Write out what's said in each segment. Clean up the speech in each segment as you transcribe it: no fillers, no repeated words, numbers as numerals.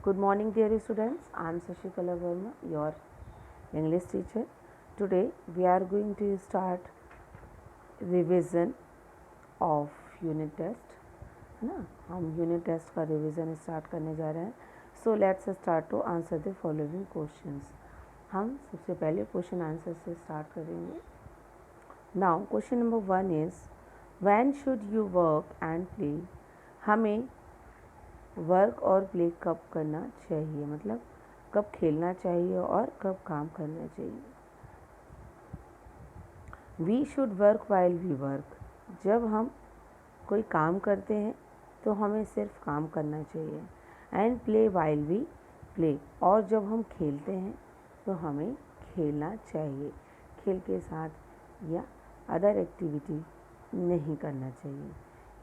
Good morning, dear students. I am Shashikala Verma, your English teacher. Today we are going to start revision of unit test. है ना, हम unit test का revision start करने जा रहे हैं. So let's start to answer the following questions. हम सबसे पहले क्वेश्चन आंसर से स्टार्ट करेंगे. Now question number 1 is when should you work and play. हमें वर्क और प्ले कब करना चाहिए, मतलब कब खेलना चाहिए और कब काम करना चाहिए. We should work while we work. जब हम कोई काम करते हैं तो हमें सिर्फ काम करना चाहिए. And play while we play. और जब हम खेलते हैं तो हमें खेलना चाहिए. खेल के साथ या अदर एक्टिविटी नहीं करना चाहिए.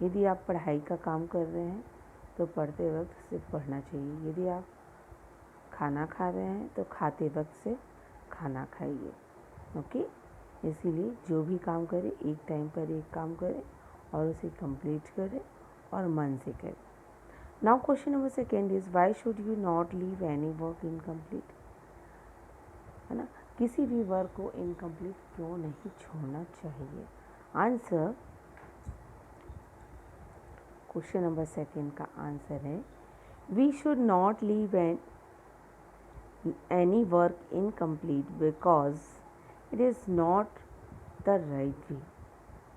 यदि आप पढ़ाई का काम कर रहे हैं तो पढ़ते वक्त सिर्फ पढ़ना चाहिए. यदि आप खाना खा रहे हैं तो खाते वक्त से खाना खाइए. ओके, इसीलिए जो भी काम करें एक टाइम पर एक काम करें और उसे कंप्लीट करें और मन से करें. Now question number 2 is why should you not leave any work incomplete. है ना, किसी भी वर्क को इनकम्प्लीट क्यों नहीं छोड़ना चाहिए. आंसर, क्वेश्चन नंबर 2 का आंसर है we should not leave any work incomplete because it is not the right way.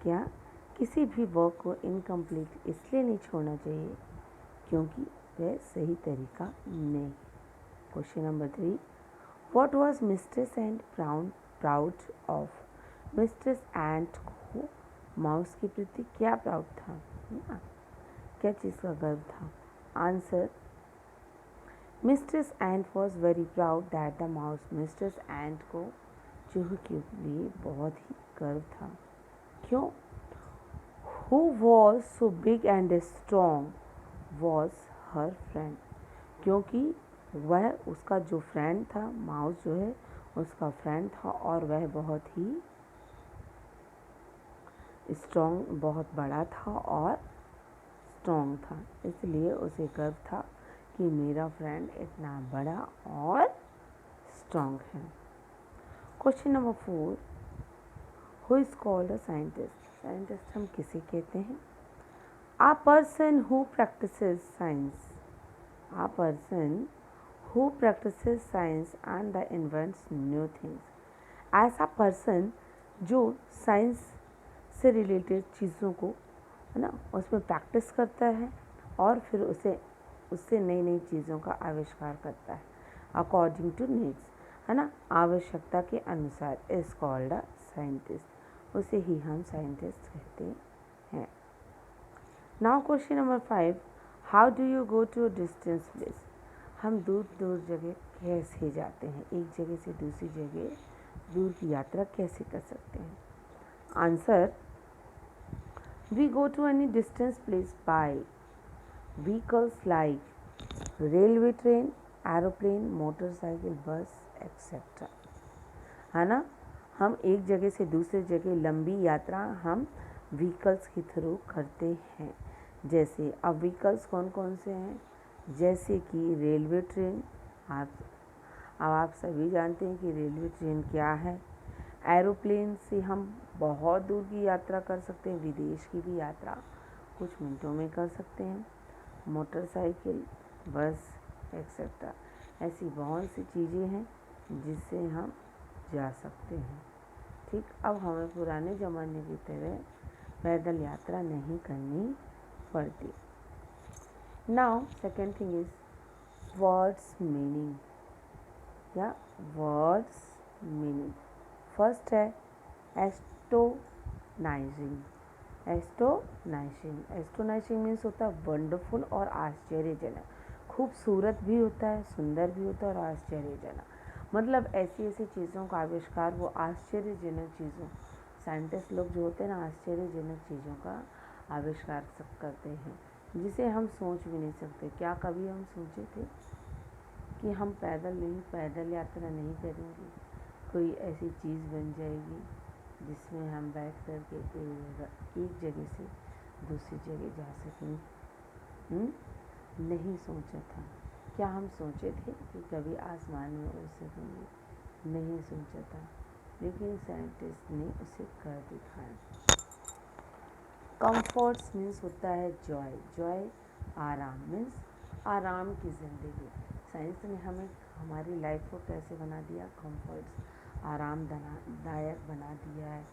क्या किसी भी वर्क को इनकम्प्लीट इसलिए नहीं छोड़ना चाहिए क्योंकि वह सही तरीका नहीं. Question number 3, what was mistress and proud of. Mistress ant को माउस के प्रति क्या प्राउड था, क्या चीज़ का गर्व था. Answer, mistress ant was very proud that the mouse. Mistress ant को चूहे के लिए बहुत ही गर्व था. क्यों. Who was so big and strong was her friend. क्योंकि वह उसका जो फ्रेंड था, माउस जो है उसका फ्रेंड था और वह बहुत ही स्ट्रॉन्ग, बहुत बड़ा था और स्ट्रॉन्ग था. इसलिए उसे गर्व था कि मेरा फ्रेंड इतना बड़ा और स्ट्रॉन्ग है. Question number 4, who is called a scientist. Scientist हम किसे कहते हैं. A person who practices science. A person who practices science and the invents new things. ऐसा पर्सन जो साइंस से रिलेटेड चीज़ों को, है ना, उसमें प्रैक्टिस करता है और फिर उससे नई नई चीज़ों का आविष्कार करता है अकॉर्डिंग टू नीड्स. है ना, आवश्यकता के अनुसार. Is called a scientist. उसे ही हम साइंटिस्ट कहते हैं. Now question number 5, how do you go to distance places. हम दूर दूर जगह कैसे जाते हैं, एक जगह से दूसरी जगह दूर की यात्रा कैसे कर सकते हैं. Answer, we go to any distance place by vehicles like railway train, aeroplane, motorcycle, bus, etc. है ना, हम एक जगह से दूसरी जगह लंबी यात्रा हम व्हीकल्स के थ्रू करते हैं. जैसे अब व्हीकल्स कौन कौन से हैं, जैसे कि रेलवे ट्रेन. आप सभी जानते हैं कि रेलवे ट्रेन क्या है. एरोप्लेन से हम बहुत दूर की यात्रा कर सकते हैं, विदेश की भी यात्रा कुछ मिनटों में कर सकते हैं. मोटरसाइकिल, बस, एक्सेट्रा, ऐसी बहुत सी चीज़ें हैं जिससे हम जा सकते हैं. ठीक, अब हमें पुराने ज़माने की तरह पैदल यात्रा नहीं करनी पड़ती. Now second thing is words meaning या वर्ड्स मीनिंग. फर्स्ट है एस्टोनाइजिंग. एस्टोनाइजिंग मीन्स होता है वंडरफुल और आश्चर्यजनक. खूबसूरत भी होता है, सुंदर भी होता है और आश्चर्यजनक. मतलब ऐसी ऐसी चीज़ों का आविष्कार, वो आश्चर्यजनक चीज़ों, साइंटिस्ट लोग जो होते हैं ना, आश्चर्यजनक चीज़ों का आविष्कार सब करते हैं जिसे हम सोच भी नहीं सकते. क्या कभी हम सोचे थे कि हम पैदल यात्रा नहीं करेंगे, कोई ऐसी चीज़ बन जाएगी जिसमें हम बैठ कर के एक जगह से दूसरी जगह जा सकें. नहीं सोचा था. क्या हम सोचे थे कि कभी आसमान में उड़ सकेंगे? नहीं सोचा था, लेकिन साइंटिस्ट ने उसे कर दिखाया। कंफर्ट्स मीन्स होता है जॉय। जॉय आराम मीन्स आराम की ज़िंदगी। साइंस ने हमें हमारी लाइफ को कैसे बना दिया? कंफर्ट्स, आरामदायक बना दिया है,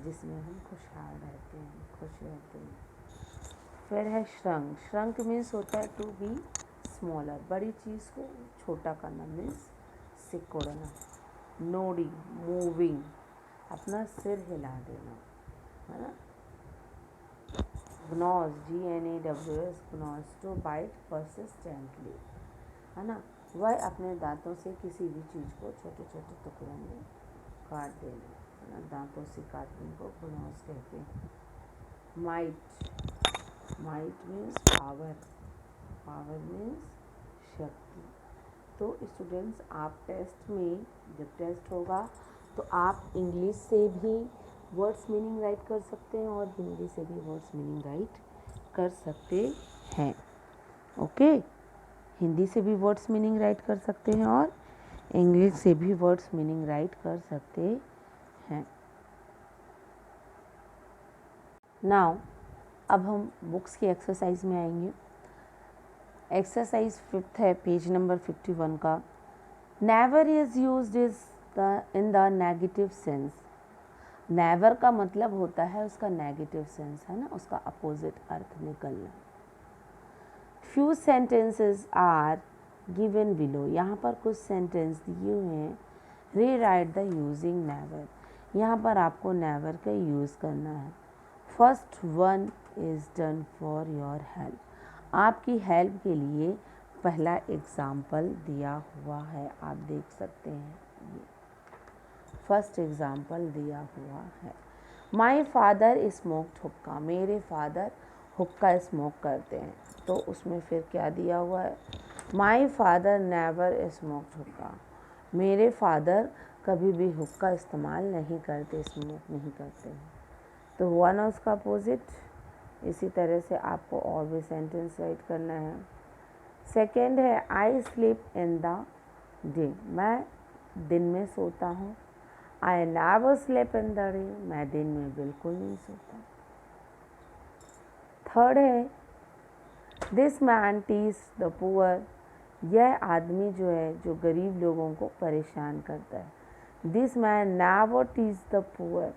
जिसमें हम खुशहाल रहते हैं, खुश रहते हैं। फिर है श्रंक। श्रंक मीन्स होता है टू बी स्मॉलर, बड़ी चीज़ को छोटा करना मीन्स सिकुड़ना। नोडी मूविंग, अपना सिर हिला देना, है ना। ग्नॉज GNAWS ग्नॉज, टू बाइट परसिस्टेंटली, है ना। वह अपने दांतों से किसी भी चीज़ को छोटे छोटे टुकड़ों में काट देना, है ना। दांतों से काटने को ग्नॉज कहते हैं। Might means power. Power means शक्ति। तो स्टूडेंट्स, आप टेस्ट में जब टेस्ट होगा तो आप इंग्लिश से भी वर्ड्स मीनिंग राइट कर सकते हैं और हिंदी से भी वर्ड्स मीनिंग राइट कर सकते हैं। ओके, हिंदी से भी वर्ड्स मीनिंग राइट कर सकते हैं और इंग्लिश से भी वर्ड्स मीनिंग राइट कर सकते हैं। नाउ अब हम बुक्स की एक्सरसाइज में आएंगे। एक्सरसाइज 5 है, पेज नंबर 51 का। Never is used in the negative sense. Never का मतलब होता है उसका नेगेटिव सेंस, है ना, उसका अपोजिट अर्थ निकलना। Few sentences are given below. यहाँ पर कुछ सेंटेंस दिए हुए हैं। री राइट द यूजिंग नेवर। यहाँ पर आपको नेवर का यूज़ करना है। First one is done for your help. आपकी हेल्प के लिए पहला एग्ज़ाम्पल दिया हुआ है, आप देख सकते हैं, ये फर्स्ट एग्ज़ाम्पल दिया हुआ है। माई फादर स्मोक्ड हुक्का। मेरे फादर हुक्का स्मोक करते हैं, तो उसमें फिर क्या दिया हुआ है? माई फादर नेवर स्मोक्ड हुक्का। मेरे फादर कभी भी हुक्का इस्तेमाल नहीं करते, स्मोक नहीं करते हैं, तो हुआ ना उसका अपोजिट। इसी तरह से आपको और भी सेंटेंस राइट करना है। सेकेंड है I sleep in the day. मैं दिन में सोता हूँ। I never sleep in the day. मैं दिन में बिल्कुल नहीं सोता। थर्ड है this man teases the poor. यह आदमी जो है, जो गरीब लोगों को परेशान करता है। This man never tease the poor.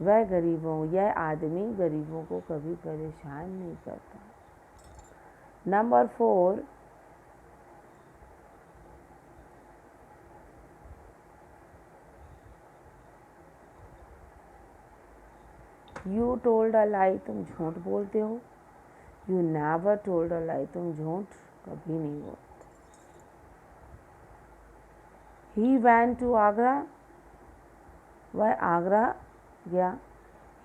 वह यह आदमी गरीबों को कभी परेशान नहीं करता। Number 4, you told a lie. तुम झूठ बोलते हो। You never told a lie. तुम झूठ कभी नहीं बोलते। He went to Agra. वह आगरा गया।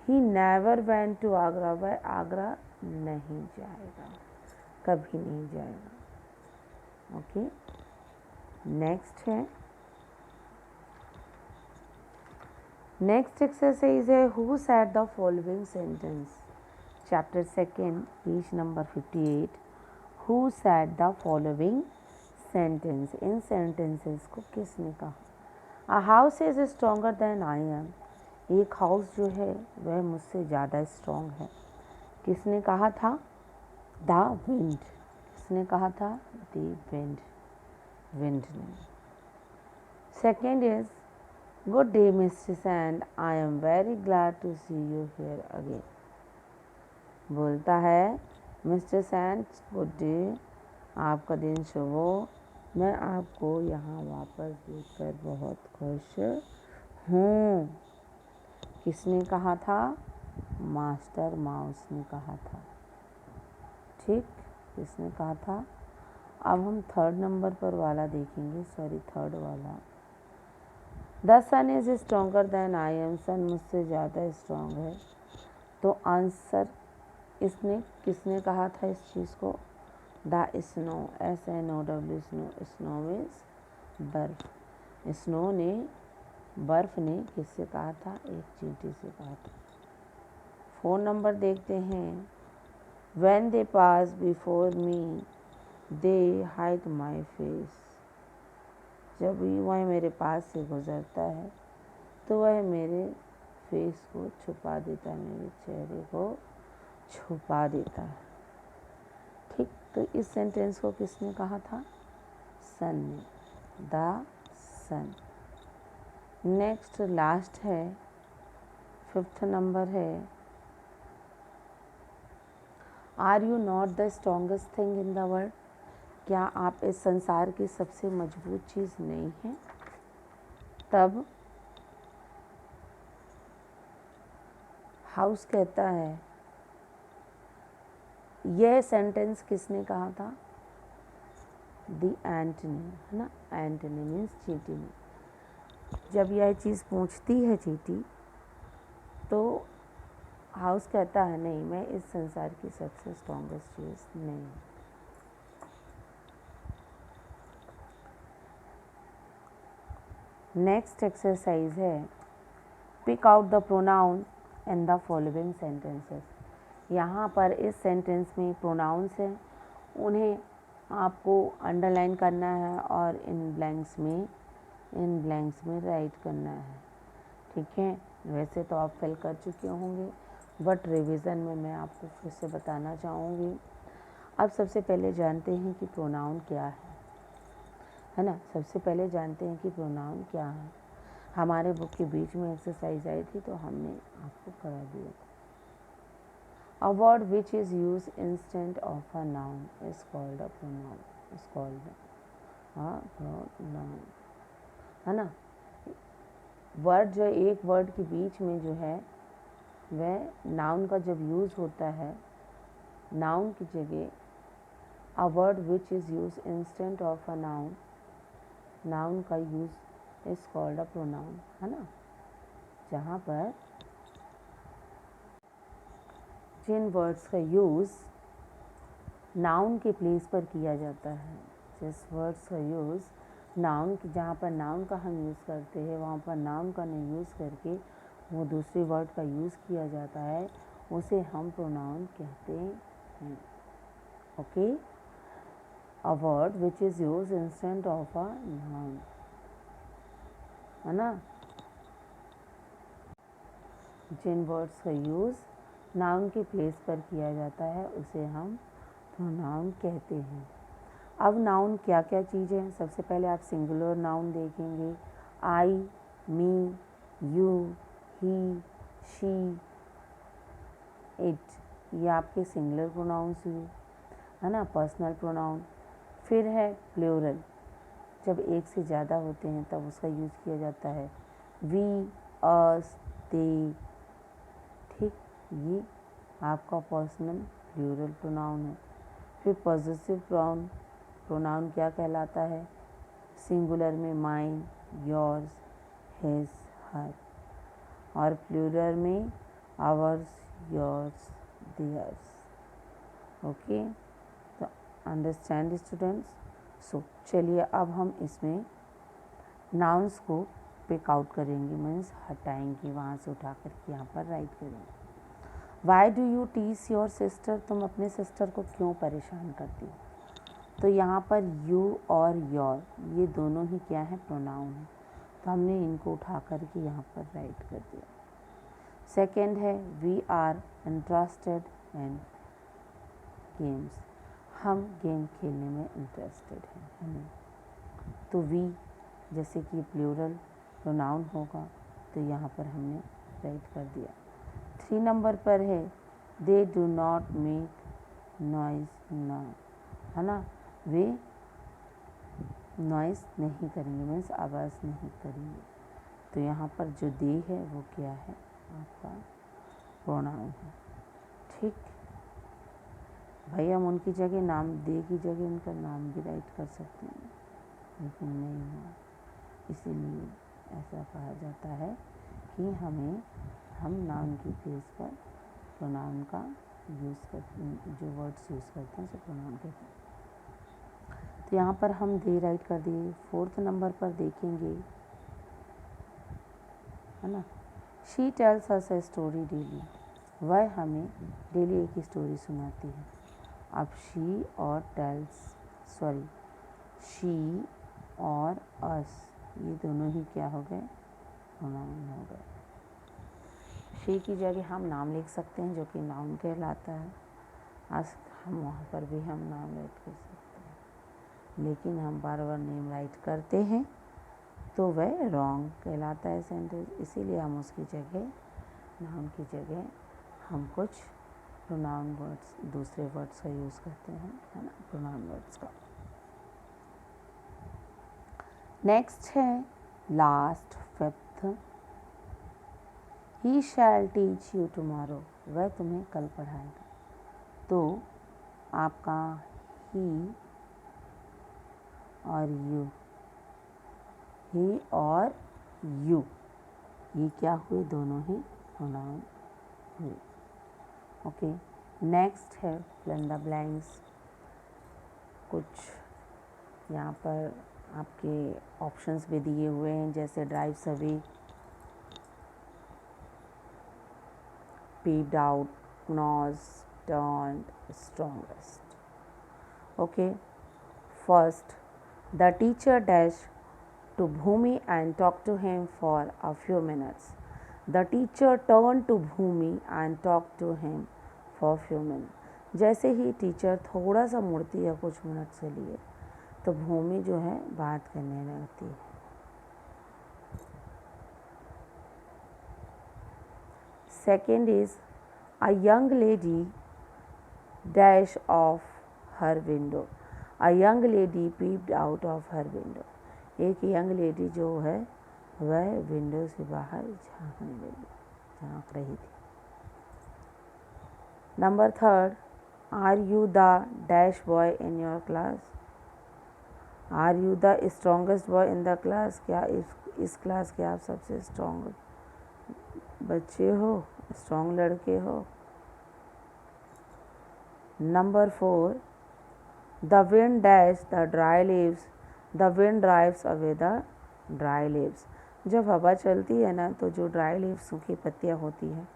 He never went to Agra. वह आगरा नहीं जाएगा, कभी नहीं जाएगा। ओके, नेक्स्ट है, नेक्स्ट एक्सरसाइज है who said the following sentence. Chapter 2 page number 58। Who said the following sentence. इन सेंटेंसेस को किसने कहा? A house is stronger than I am. एक हाउस जो है वह मुझसे ज़्यादा स्ट्रॉन्ग है। किसने कहा था? The wind. किसने कहा था? द विंड, विंड ने। Second is good day mister Sand, I am very glad to see you here again. बोलता है मिस्टर सैंड गुड डे, आपका दिन शुभ हो, मैं आपको यहाँ वापस देखकर बहुत खुश हूँ। किसने कहा था? मास्टर माउस ने कहा था। ठीक, किसने कहा था? अब हम थर्ड नंबर पर वाला देखेंगे, थर्ड वाला। The sun is stronger than I am. Sun मुझसे ज़्यादा स्ट्रॉन्ग है। तो आंसर इसने किसने कहा था इस चीज़ को? The snow, SNOW, snow. Snow means बर्फ। स्नो ने, बर्फ ने किससे कहा था? एक चींटी से कहा था। 4 नंबर देखते हैं। When they pass before me, they hide my face, जब वह मेरे पास से गुजरता है तो वह मेरे फेस को छुपा देता है, मेरे चेहरे को छुपा देता है। ठीक, तो इस सेंटेंस को किसने कहा था? सन ने, द सन। नेक्स्ट लास्ट है, 5th नंबर है, are you not the strongest thing in the world, क्या आप इस संसार की सबसे मजबूत चीज़ नहीं हैं? तब हाउस कहता है, यह सेंटेंस किसने कहा था? दी एंटनी, है ना, एंटनी मीन्स चींटी ने। जब यह चीज़ पूछती है चींटी तो हाउस कहता है नहीं, मैं इस संसार की सबसे स्ट्रॉन्गेस्ट चीज़ नहीं। नेक्स्ट एक्सरसाइज है, pick out the pronoun in the following sentences. यहाँ पर इस सेंटेंस में प्रोनाउंस हैं, उन्हें आपको अंडरलाइन करना है और इन ब्लैंक्स में राइट करना है। ठीक है, वैसे तो आप फिल कर चुके होंगे, बट रिवीजन में मैं आपको फिर से बताना चाहूँगी। अब सबसे पहले जानते हैं कि प्रोनाउन क्या है ना। सबसे पहले जानते हैं कि प्रोनाउन क्या है। हमारे बुक के बीच में एक्सरसाइज आई थी तो हमने आपको करा दिया था। A word which is used instead of a noun is called a pronoun. Is called a pronoun, है ना। वर्ड जो एक वर्ड के बीच में जो है वह नाउन का जब यूज़ होता है, नाउन की जगह a word which is used instead of a noun, noun का use is called a pronoun, है ना। जहाँ पर जिन वर्ड्स का यूज़ नाउन के प्लेस पर किया जाता है, जिस वर्ड्स का यूज़ नाउन की, जहाँ पर नाउन का हम यूज़ करते हैं वहाँ पर नाउन का नहीं यूज़ करके वो दूसरे वर्ड का यूज़ किया जाता है, उसे हम प्रोनाउन कहते हैं। Okay, a word which is use instant of a noun, है ना। जिन वर्ड्स का यूज़ नाउन के प्लेस पर किया जाता है उसे हम प्रोनाउन कहते हैं। अब नाउन क्या क्या चीज़ें हैं, सबसे पहले आप सिंगुलर नाउन देखेंगे, आई, मी, यू, ही, शी, इट, ये आपके सिंगुलर प्रोनाउंस हुए, है ना, पर्सनल प्रोनाउन। फिर है प्लूरल, जब एक से ज़्यादा होते हैं तब उसका यूज़ किया जाता है, वी, अस, दे। ठीक, ये आपका पर्सनल प्लूरल प्रोनाउन है। फिर पॉजेसिव प्रोनाउन क्या कहलाता है, सिंगुलर में माइन, योर्स, हिज, हर, और प्लूरल में आवर्स, योर्स, देयर्स। ओके, तो अंडरस्टैंड स्टूडेंट्स। सो चलिए अब हम इसमें नाउन्स को पिक आउट करेंगे, मीन्स हटाएंगे, वहाँ से उठा कर के यहाँ पर राइट करेंगे। वाई डू यू टीस योर सिस्टर, तुम अपने सिस्टर को क्यों परेशान करती हो। तो यहाँ पर यू और योर ये दोनों ही क्या है, प्रोनाउन है, तो हमने इनको उठा कर के यहाँ पर राइट कर दिया। सेकेंड है we are interested in games, हम गेम खेलने में इंटरेस्टेड हैं, हमें। तो वी जैसे कि प्लूरल प्रोनाउन होगा तो यहाँ पर हमने राइट कर दिया। 3 नंबर पर है they do not make noise now, है ना, वे नॉइज़ नहीं करेंगे, मीन्स आवाज़ नहीं करेंगे। तो यहाँ पर जो दे है वो क्या है, आपका प्रोनाउन है। ठीक भाई, हम उनकी जगह नाम, दे की जगह उनका नाम भी राइट कर सकते हैं, लेकिन नहीं हुआ, इसीलिए ऐसा कहा जाता है कि हम नाउन की प्लेस पर प्रोनाउन का यूज़ करते हैं, जो वर्ड्स यूज़ करते हैं उसे प्रोनाउन कहते हैं। तो यहाँ पर हम दे राइट कर दिए। 4th नंबर पर देखेंगे, है ना, she tells us a story daily, वह हमें डेली एक स्टोरी सुनाती है। अब शी और टेल्स सॉरी, शी और अस, ये दोनों ही क्या हो गए, प्रोनाउन हो गए। शी की जगह हम नाम लिख सकते हैं जो कि नाउन कहलाता है। अस हम वहाँ पर भी हम नाम राइट कर सकते हैं, लेकिन हम बार बार नेम राइट करते हैं तो वह रॉन्ग कहलाता है सेंटेंस। इसीलिए हम उसकी जगह, नाउन की जगह हम कुछ प्रोनाउन वर्ड्स, दूसरे वर्ड्स का यूज़ करते हैं, है ना, प्रोनाउन वर्ड्स का। नेक्स्ट है last, fifth, he shall teach you tomorrow, वह तुम्हें कल पढ़ाएगा। तो आपका ही और यू, ही और यू, ये क्या हुए, दोनों ही प्रोनाउन हुए। ओके, नेक्स्ट है फिल इन द ब्लैंक्स। कुछ यहाँ पर आपके ऑप्शंस भी दिए हुए हैं, जैसे drives away, peeped out, nose, turned, strongest. Okay, first, the teacher dashed to Bhumi and talked to him for a few minutes. The teacher turned to Bhumi and talked to him for a few minutes. जैसे ही teacher थोड़ा सा मुड़ती है कुछ minute के लिए, तो भूमि जो है बात करने लगती है। Second is, a young lady dash off her window. A young lady peeped out of her window. एक यंग लेडी जो है वह विंडो से बाहर झांक रही थी। Number third, are you the dash boy in your class? Are you the strongest boy in the class? क्या इस क्लास के आप सबसे स्ट्रॉन्ग बच्चे हो, स्ट्रॉन्ग लड़के हो? Number four, the wind dash the dry leaves, the wind drives away the dry leaves. जब हवा चलती है ना तो जो ड्राई लीव्स, सूखी पत्तियाँ होती हैं,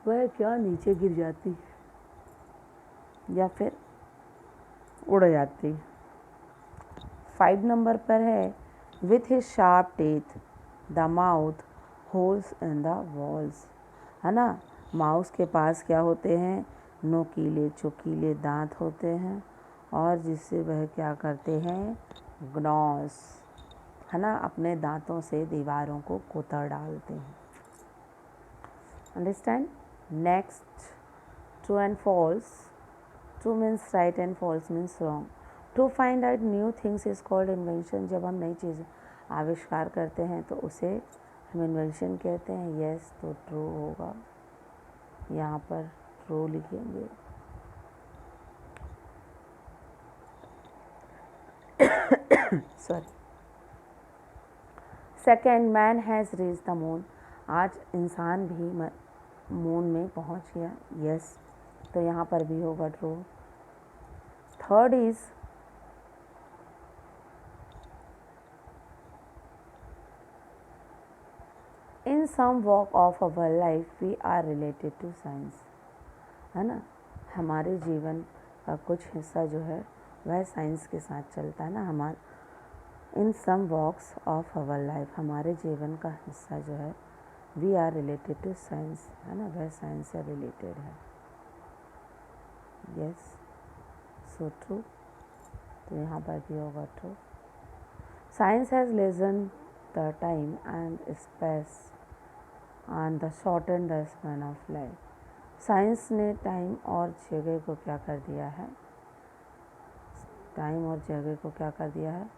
वह क्या नीचे गिर जाती है या फिर उड़ जाती है। 5 नंबर पर है, with his sharp teeth the mouth holes in the walls, है ना। माउस के पास क्या होते हैं, नोकीले चोकीले दांत होते हैं, और जिससे वह क्या करते हैं, ग्नॉस, है ना, अपने दांतों से दीवारों को कोतर डालते हैं। Understand. Next, true and false. True means right and false means wrong. To find out new things is called invention. जब हम नई चीज़ आविष्कार करते हैं तो उसे हम इन्वेंशन कहते हैं। यस, तो ट्रू होगा, यहाँ पर ट्रू लिखेंगे। Sorry. Second, man has reach the moon. आज इंसान भी मून में पहुँच गया। यस, तो यहाँ पर भी होगा true. Third is, in some walk of our life we are related to science, है ना। हमारे जीवन का कुछ हिस्सा जो है वह साइंस के साथ चलता है ना। हमारे इन सम वॉक्स ऑफ अवर लाइफ, हमारे जीवन का हिस्सा जो है, we are related to science, है ना, वह साइंस से रिलेटेड है। यस, सो ट्रू, तो यहाँ पर भी होगा true. Science has lesson the time and space and the shorten the span of life. Science ने टाइम और जगह को क्या कर दिया है, टाइम और जगह को क्या कर दिया है,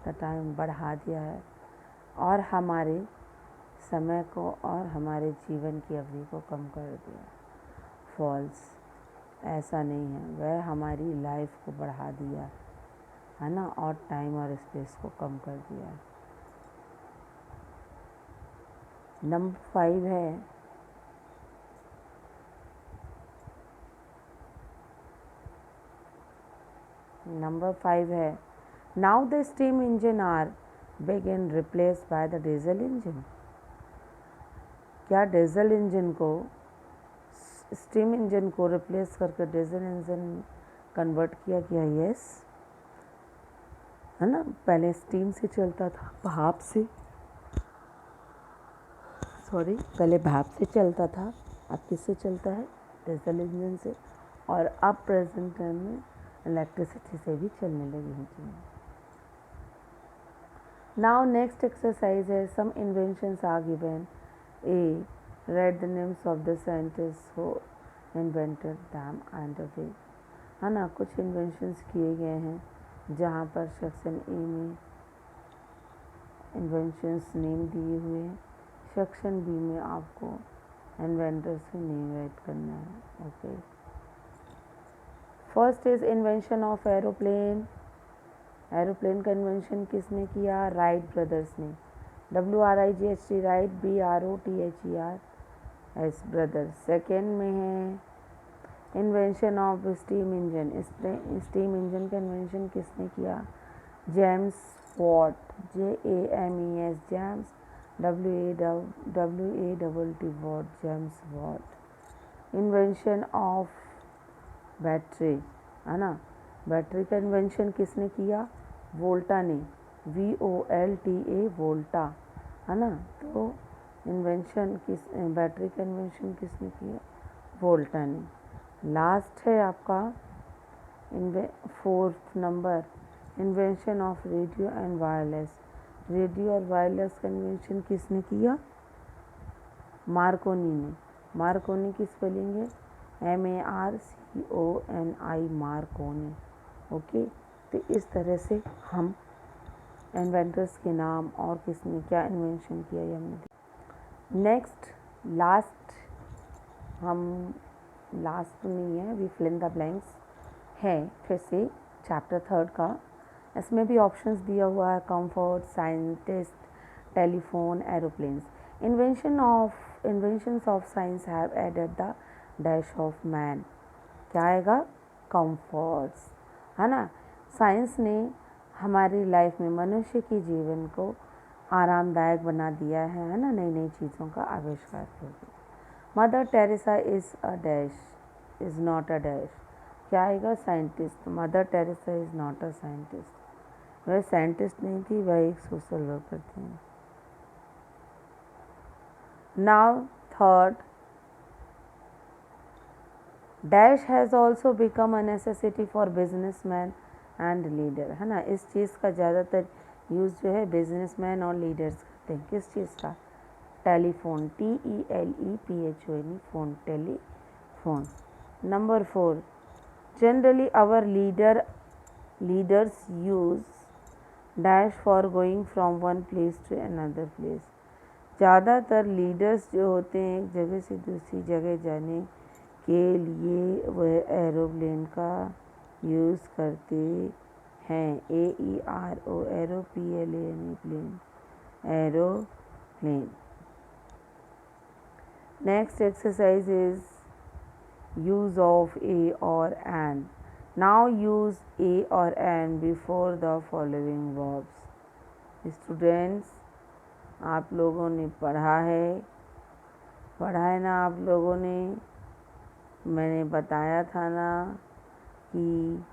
द टाइम बढ़ा दिया है, और हमारे समय को और हमारे जीवन की अवधि को कम कर दिया। फॉल्स, ऐसा नहीं है, वह हमारी लाइफ को बढ़ा दिया है ना, और टाइम और स्पेस को कम कर दिया है। नंबर 5 है, नंबर 5 है, now the steam engine are begun replace by the diesel engine. क्या डीजल इंजन को स्टीम इंजन को रिप्लेस करके डीजल इंजन कन्वर्ट किया गया, यस, है ना। पहले स्टीम से चलता था, भाप से, पहले भाप से चलता था, अब किससे चलता है, डीजल इंजन से, और अब प्रेजेंट टाइम में इलेक्ट्रिसिटी से भी चलने लगी हैं चीज़ें। नाउ नेक्स्ट एक्सरसाइज है, some inventions are given, a write the names of the scientist who invented them and way, है ना। कुछ इन्वेंशंस किए गए हैं जहाँ पर सेक्शन ए में इन्वेंशंस नेम दिए हुए हैं, सेक्शन बी में आपको इन्वेंटर से नेम राइट करना है, okay. First is invention of aeroplane. Aeroplane का इन्वेंशन किसने किया, राइट ब्रदर्स ने, WRIGHT right, BROTHERS brothers. Second में है invention of steam engine. Steam engine का इन्वेंशन किसने किया, James Watt, JAMES, James, WATT what, James Watt. Invention of battery, है ना, बैटरी का इन्वेंशन किसने किया, वोल्टा ने, VOLTA वोल्टा, है ना। तो इन्वेंशन बैटरी का इन्वेंशन किसने किया, वोल्टा ने। लास्ट है आपका fourth number, invention of radio and wireless. Radio और वायरलेस का इन्वेंशन किसने किया, मार्कोनी ने। मार्कोनी की स्पेलिंग है MARCONI, मार्कोनी, ओके। तो इस तरह से हम इन्वेंटर्स के नाम और किसने क्या इन्वेंशन किया ये हमने। नेक्स्ट लास्ट, हम लास्ट नहीं है, we fill in the blanks है फिर से चैप्टर 3 का। इसमें भी ऑप्शंस दिया हुआ है, comfort, scientist, telephone, aeroplanes. Inventions of science have added the dash of man, क्या आएगा, कंफर्ट्स, है ना। साइंस ने हमारी लाइफ में मनुष्य के जीवन को आरामदायक बना दिया है ना, नई नई चीज़ों का आविष्कार करके। Mother Teresa is a dash, is not a dash, क्या आएगा, scientist. Mother Teresa is not a scientist, वह साइंटिस्ट नहीं थी, वह एक सोशल वर्कर थी। Now third, dash has also become a necessity for businessman and leader, है ना। इस चीज़ का ज़्यादातर यूज़ जो है बिजनेसमैन और लीडर्स करते हैं, किस चीज़ का, telephone, TELEPHONE, phone, telephone. Number 4, generally our leaders use dash for going from one place to another place. ज़्यादातर लीडर्स जो होते हैं एक जगह से दूसरी जगह जाने के लिए वह एरोप्लेन का यूज़ करते हैं, AERO, aeroplane, plane, aeroplane. Next exercise is use of a or an. Now use a or an before the following verbs. Students, आप लोगों ने पढ़ा है ना आप लोगों ने, मैंने बताया था ना कि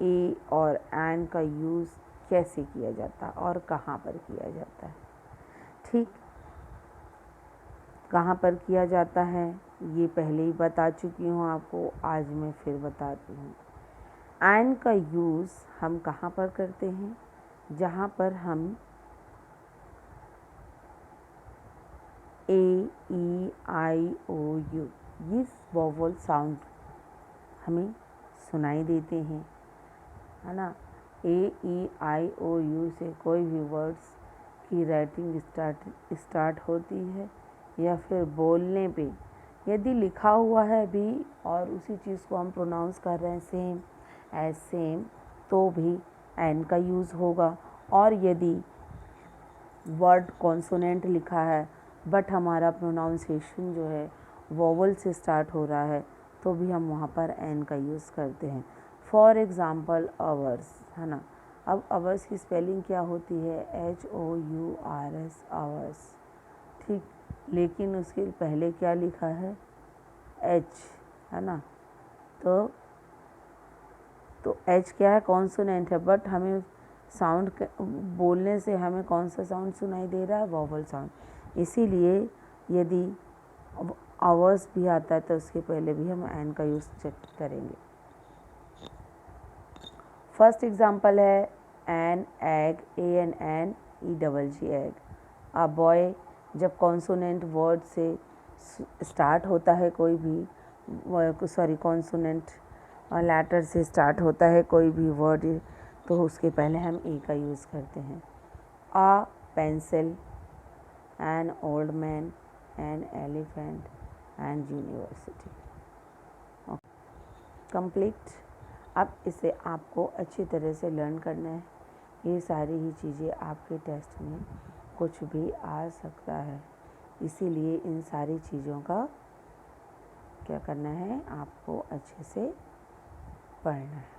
ए और एन का यूज़ कैसे किया जाता है और कहाँ पर किया जाता है, ठीक। कहाँ पर किया जाता है ये पहले ही बता चुकी हूँ आपको, आज मैं फिर बताती हूँ। एन का यूज़ हम कहाँ पर करते हैं, जहाँ पर हम AEIOU ये वोवल साउंड हमें सुनाई देते हैं, है ना। AEIOU से कोई भी वर्ड्स की राइटिंग स्टार्ट होती है, या फिर बोलने पे यदि लिखा हुआ है भी और उसी चीज़ को हम प्रोनाउंस कर रहे हैं सेम एज सेम, तो भी एन का यूज़ होगा। और यदि वर्ड कॉन्सोनेंट लिखा है बट हमारा प्रोनाउंसिएशन जो है वोवल से स्टार्ट हो रहा है, तो भी हम वहाँ पर एन का यूज़ करते हैं। फॉर एग्ज़ाम्पल आवर्स, है ना। अब आवर्स की स्पेलिंग क्या होती है, HOURS, आवर्स, ठीक। लेकिन उसके पहले क्या लिखा है, H, है ना। तो एच क्या है, कॉन्सोनेंट है, बट हमें साउंड बोलने से हमें कौन सा साउंड सुनाई दे रहा है, वॉवल साउंड। इसीलिए यदि आवर्स भी आता है तो उसके पहले भी हम एन का यूज़ चेक करेंगे। फर्स्ट एग्जांपल है an egg, ANNEGG egg. A boy, जब कॉन्सोनेंट वर्ड से स्टार्ट होता है कोई भी, सॉरी कॉन्सोनेंट लेटर से स्टार्ट होता है कोई भी वर्ड, तो उसके पहले हम ए का यूज़ करते हैं। A pencil, an old man, an elephant, and university. Complete. अब इसे आपको अच्छी तरह से लर्न करना है। ये सारी ही चीज़ें आपके टेस्ट में कुछ भी आ सकता है, इसीलिए इन सारी चीज़ों का क्या करना है, आपको अच्छे से पढ़ना है।